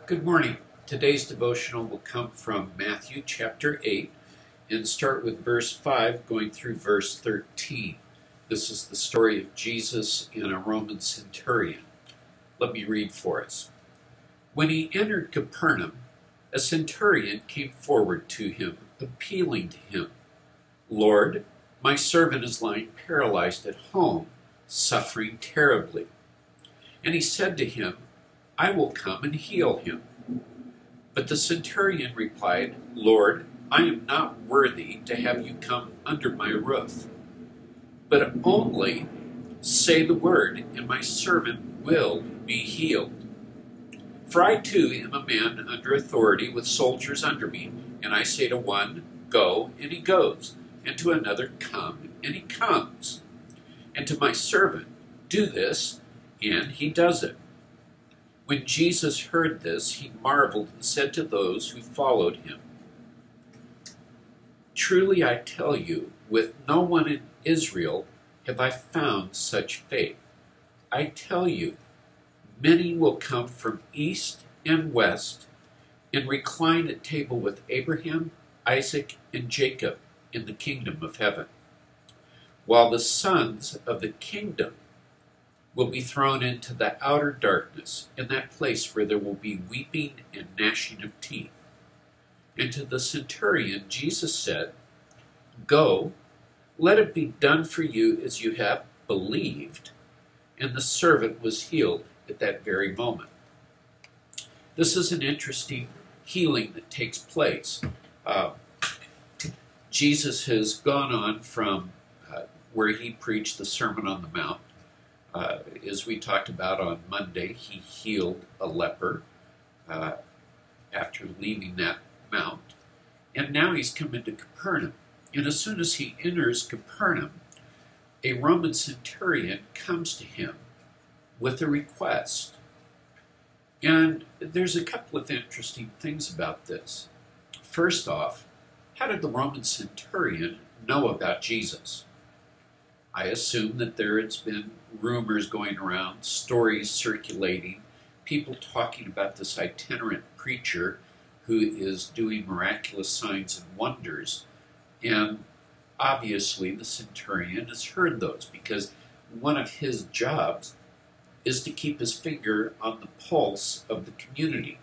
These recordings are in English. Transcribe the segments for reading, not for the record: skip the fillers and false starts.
Good morning. Today's devotional will come from Matthew chapter 8 and start with verse 5 going through verse 13. This is the story of Jesus and a Roman centurion. Let me read for us. When he entered Capernaum, a centurion came forward to him, appealing to him, "Lord, my servant is lying paralyzed at home, suffering terribly." And he said to him, "I will come and heal him." But the centurion replied, "Lord, I am not worthy to have you come under my roof, but only say the word, and my servant will be healed. For I too am a man under authority with soldiers under me, and I say to one, 'Go,' and he goes, and to another, 'Come,' and he comes, and to my servant, 'Do this,' and he does it." When Jesus heard this, he marveled and said to those who followed him, "Truly I tell you, with no one in Israel have I found such faith. I tell you, many will come from east and west and recline at table with Abraham, Isaac, and Jacob in the kingdom of heaven, while the sons of the kingdom will be thrown into the outer darkness, in that place where there will be weeping and gnashing of teeth." And to the centurion Jesus said, "Go, let it be done for you as you have believed." And the servant was healed at that very moment. This is an interesting healing that takes place. Jesus has gone on from where he preached the Sermon on the Mount. As we talked about on Monday, he healed a leper after leaving that mount. And now he's come into Capernaum. And as soon as he enters Capernaum, a Roman centurion comes to him with a request. And there's a couple of interesting things about this. First off, how did the Roman centurion know about Jesus? I assume that there has been rumors going around, stories circulating, people talking about this itinerant preacher who is doing miraculous signs and wonders. And obviously the centurion has heard those, because one of his jobs is to keep his finger on the pulse of the community,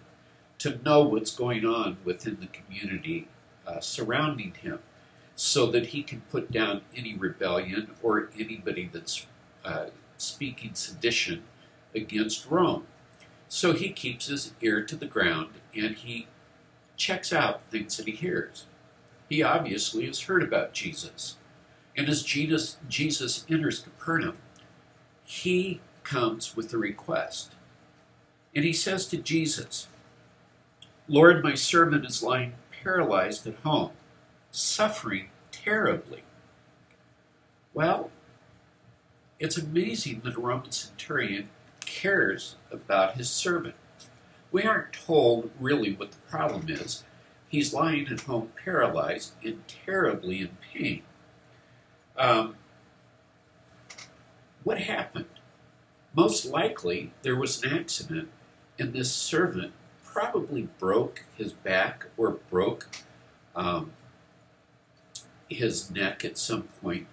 to know what's going on within the community surrounding him, so that he can put down any rebellion or anybody that's speaking sedition against Rome. So he keeps his ear to the ground and he checks out things that he hears. He obviously has heard about Jesus. And as Jesus enters Capernaum, he comes with a request. And he says to Jesus, "Lord, my servant is lying paralyzed at home, suffering terribly." Well, it's amazing that a Roman centurion cares about his servant. We aren't told really what the problem is. He's lying at home paralyzed and terribly in pain. What happened? Most likely there was an accident, and this servant probably broke his back or broke his neck at some point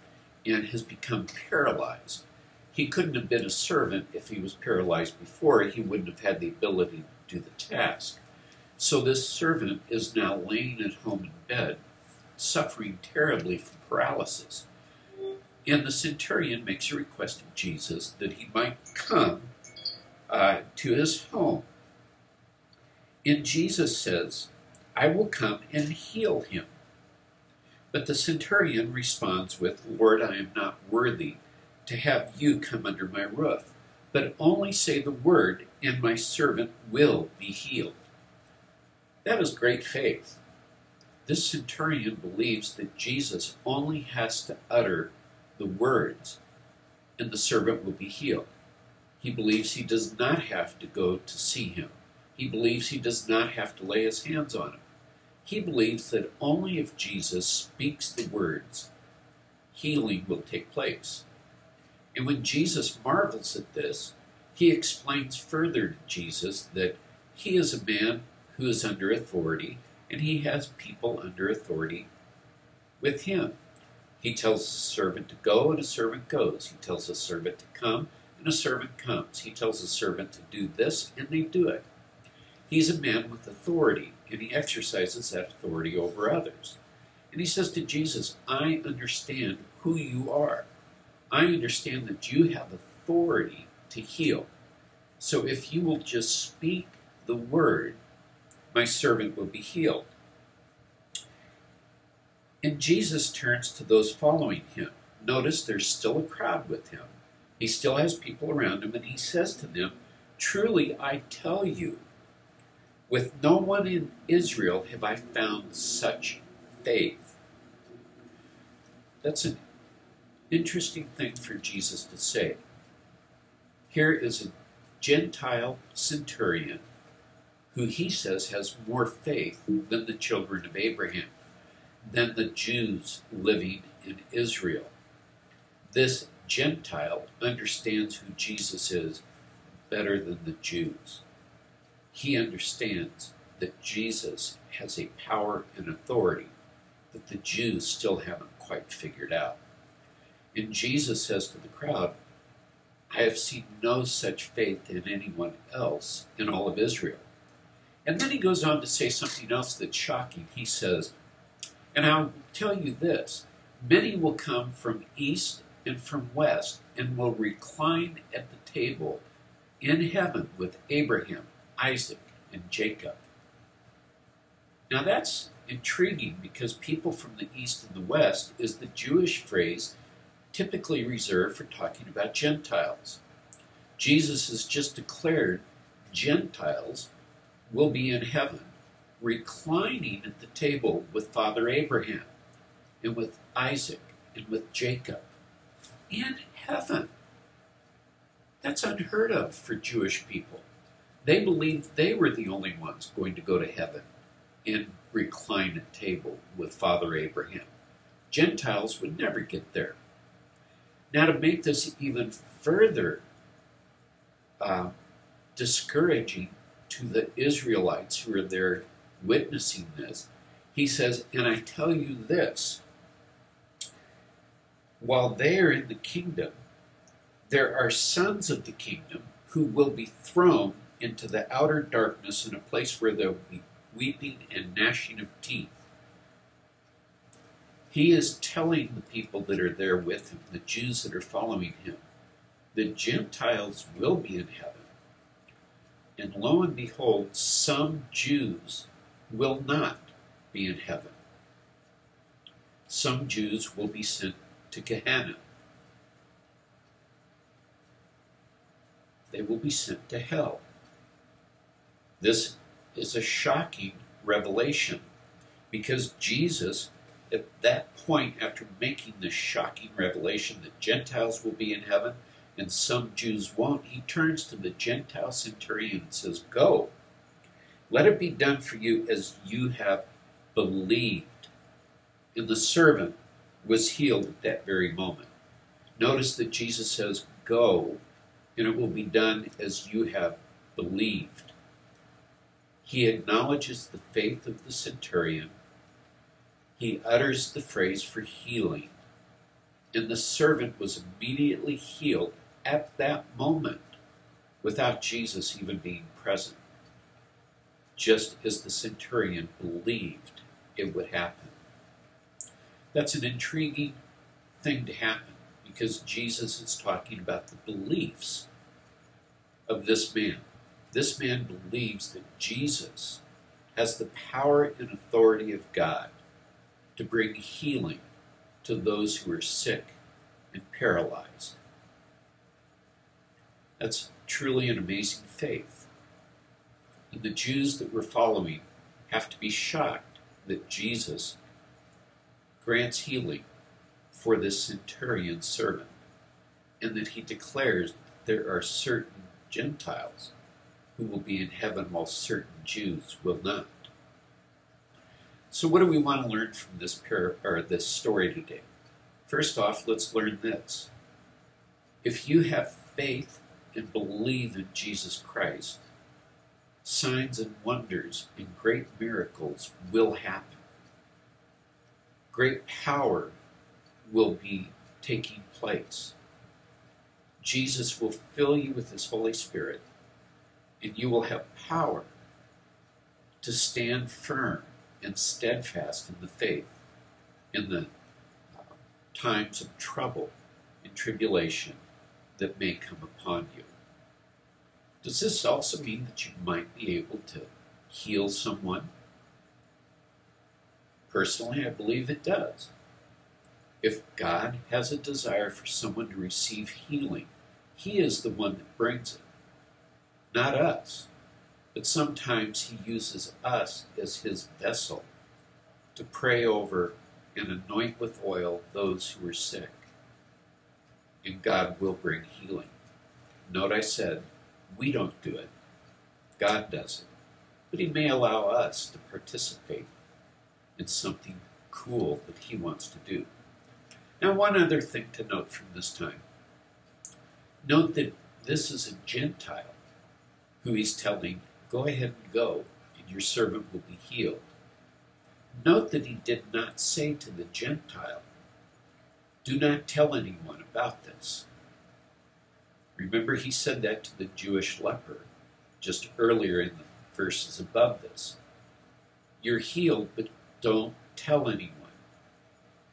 and has become paralyzed. He couldn't have been a servant if he was paralyzed before. He wouldn't have had the ability to do the task. So this servant is now laying at home in bed, suffering terribly from paralysis. And the centurion makes a request of Jesus that he might come to his home. And Jesus says, "I will come and heal him." But the centurion responds with, "Lord, I am not worthy to have you come under my roof, but only say the word, and my servant will be healed." That is great faith. This centurion believes that Jesus only has to utter the words, and the servant will be healed. He believes he does not have to go to see him. He believes he does not have to lay his hands on him. He believes that only if Jesus speaks the words, healing will take place. And when Jesus marvels at this, he explains further to Jesus that He is a man who is under authority, and he has people under authority with him. He tells a servant to go, and a servant goes. He tells a servant to come, and a servant comes. He tells a servant to do this, and they do it. He's a man with authority, and he exercises that authority over others. And he says to Jesus, I understand who you are. I understand that you have authority to heal. So if you will just speak the word, my servant will be healed. And Jesus turns to those following him. Notice there's still a crowd with him. He still has people around him, and he says to them, truly I tell you, with no one in Israel have I found such faith. That's an interesting thing for Jesus to say. Here is a Gentile centurion who he says has more faith than the children of Abraham, than the Jews living in Israel. This Gentile understands who Jesus is better than the Jews. He understands that Jesus has a power and authority that the Jews still haven't quite figured out. And Jesus says to the crowd, I have seen no such faith in anyone else in all of Israel. And then he goes on to say something else that's shocking. He says, and I'll tell you this, many will come from east and from west and will recline at the table in heaven with Abraham, Isaac, and Jacob. Now that's intriguing because people from the east and the west is the Jewish phrase typically reserved for talking about Gentiles. Jesus has just declared Gentiles will be in heaven, reclining at the table with Father Abraham and with Isaac and with Jacob. In heaven. That's unheard of for Jewish people. They believed they were the only ones going to go to heaven and recline at table with Father Abraham. Gentiles would never get there. Now, to make this even further discouraging to the Israelites who are there witnessing this, he says, and I tell you this, while they are in the kingdom, there are sons of the kingdom who will be thrown into the outer darkness in a place where there will be weeping and gnashing of teeth. He is telling the people that are there with him, the Jews that are following him, the Gentiles will be in heaven. And lo and behold, some Jews will not be in heaven. Some Jews will be sent to Gehenna. They will be sent to hell. This is a shocking revelation because Jesus, at that point, after making this shocking revelation that Gentiles will be in heaven and some Jews won't, he turns to the Gentile centurion and says, go, let it be done for you as you have believed. And the servant was healed at that very moment. Notice that Jesus says, go, and it will be done as you have believed. He acknowledges the faith of the centurion. He utters the phrase for healing. And the servant was immediately healed at that moment without Jesus even being present, just as the centurion believed it would happen. That's an intriguing thing to happen because Jesus is talking about the beliefs of this man. This man believes that Jesus has the power and authority of God to bring healing to those who are sick and paralyzed. That's truly an amazing faith. And the Jews that were following have to be shocked that Jesus grants healing for this centurion servant and that he declares there are certain Gentiles who will be in heaven while certain Jews will not. So what do we want to learn from this story today? First off, let's learn this. If you have faith and believe in Jesus Christ, signs and wonders and great miracles will happen. Great power will be taking place. Jesus will fill you with his Holy Spirit, and you will have power to stand firm and steadfast in the faith in the times of trouble and tribulation that may come upon you. Does this also mean that you might be able to heal someone? Personally, I believe it does. If God has a desire for someone to receive healing, he is the one that brings it, not us. But sometimes he uses us as his vessel to pray over and anoint with oil those who are sick. And God will bring healing. Note I said, we don't do it. God does it. But he may allow us to participate in something cool that he wants to do. Now, one other thing to note from this time. Note that this is a Gentile who he's telling, go ahead and go, and your servant will be healed. Note that he did not say to the Gentile, do not tell anyone about this. Remember, he said that to the Jewish leper just earlier in the verses above this. You're healed, but don't tell anyone.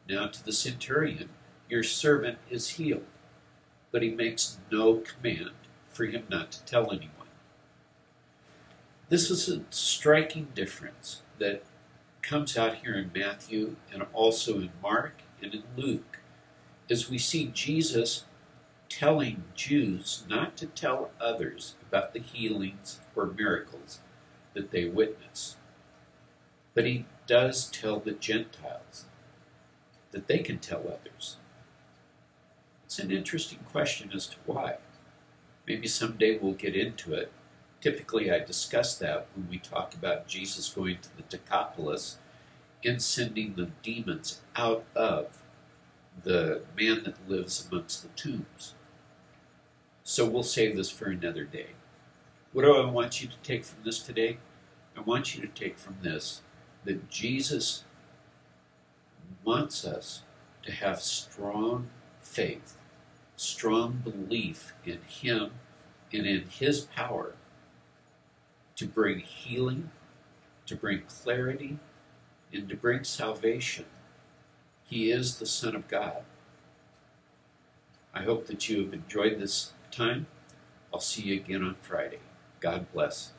Now to the centurion, your servant is healed, but he makes no command for him not to tell anyone. This is a striking difference that comes out here in Matthew and also in Mark and in Luke, as we see Jesus telling Jews not to tell others about the healings or miracles that they witness. But he does tell the Gentiles that they can tell others. It's an interesting question as to why. Maybe someday we'll get into it. Typically I discuss that when we talk about Jesus going to the Decapolis and sending the demons out of the man that lives amongst the tombs. So we'll save this for another day. What do I want you to take from this today? I want you to take from this that Jesus wants us to have strong faith, strong belief in him and in his power to bring healing, to bring clarity, and to bring salvation. He is the Son of God. I hope that you have enjoyed this time. I'll see you again on Friday. God bless.